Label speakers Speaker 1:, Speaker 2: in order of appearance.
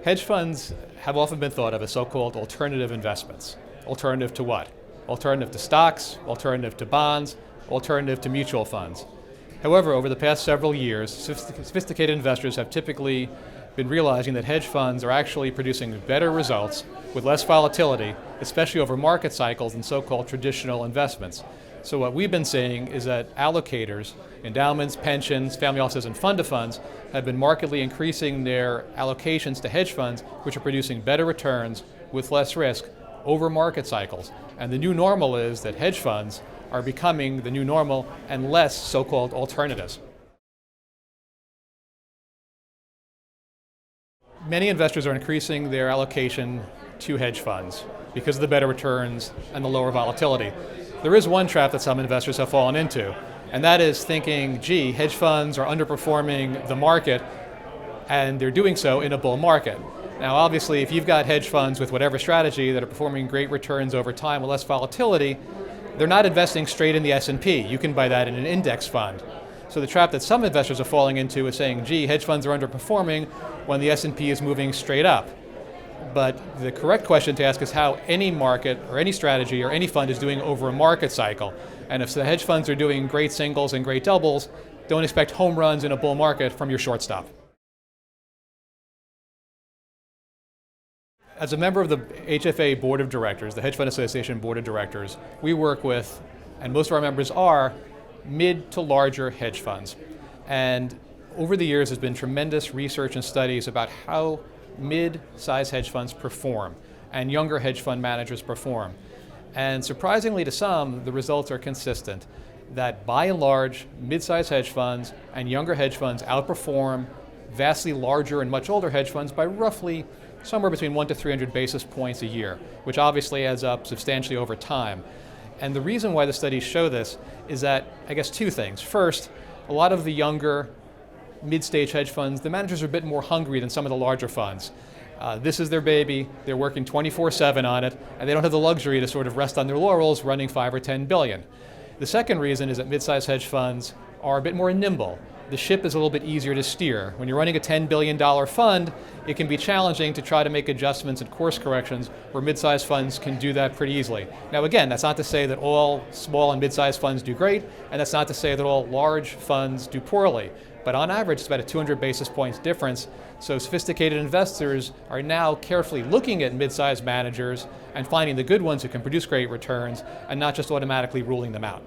Speaker 1: Hedge funds have often been thought of as so-called alternative investments. Alternative to what? Alternative to stocks, alternative to bonds, alternative to mutual funds. However, over the past several years, sophisticated investors have typically been realizing that hedge funds are actually producing better results with less volatility, especially over market cycles than so-called traditional investments. So what we've been seeing is that allocators, endowments, pensions, family offices, and fund of funds have been markedly increasing their allocations to hedge funds, which are producing better returns with less risk over market cycles. And the new normal is that hedge funds are becoming the new normal and less so-called alternatives. Many investors are increasing their allocation to hedge funds because of the better returns and the lower volatility. There is one trap that some investors have fallen into, and that is thinking, gee, hedge funds are underperforming the market, and they're doing so in a bull market. Now obviously, if you've got hedge funds with whatever strategy that are performing great returns over time with less volatility, they're not investing straight in the S&P. You can buy that in an index fund. So the trap that some investors are falling into is saying, gee, hedge funds are underperforming when the S&P is moving straight up. But the correct question to ask is how any market or any strategy or any fund is doing over a market cycle. And if the hedge funds are doing great singles and great doubles, don't expect home runs in a bull market from your shortstop. As a member of the HFA Board of Directors, the Hedge Fund Association Board of Directors, we work with, and most of our members are, mid to larger hedge funds. And over the years, there's been tremendous research and studies about how mid-sized hedge funds perform and younger hedge fund managers perform. And surprisingly to some, the results are consistent, that by and large, mid-sized hedge funds and younger hedge funds outperform vastly larger and much older hedge funds by roughly somewhere between 100 to 300 basis points a year, which obviously adds up substantially over time. And the reason why the studies show this is that, I guess, two things. First, a lot of the younger mid-stage hedge funds, the managers are a bit more hungry than some of the larger funds. This is their baby, they're working 24/7 on it, and they don't have the luxury to sort of rest on their laurels running 5 or 10 billion. The second reason is that mid-sized hedge funds are a bit more nimble. The ship is a little bit easier to steer. When you're running a $10 billion fund, it can be challenging to try to make adjustments and course corrections where mid-sized funds can do that pretty easily. Now again, that's not to say that all small and mid-sized funds do great, and that's not to say that all large funds do poorly. But on average, it's about a 200 basis points difference. So sophisticated investors are now carefully looking at mid-sized managers and finding the good ones who can produce great returns and not just automatically ruling them out.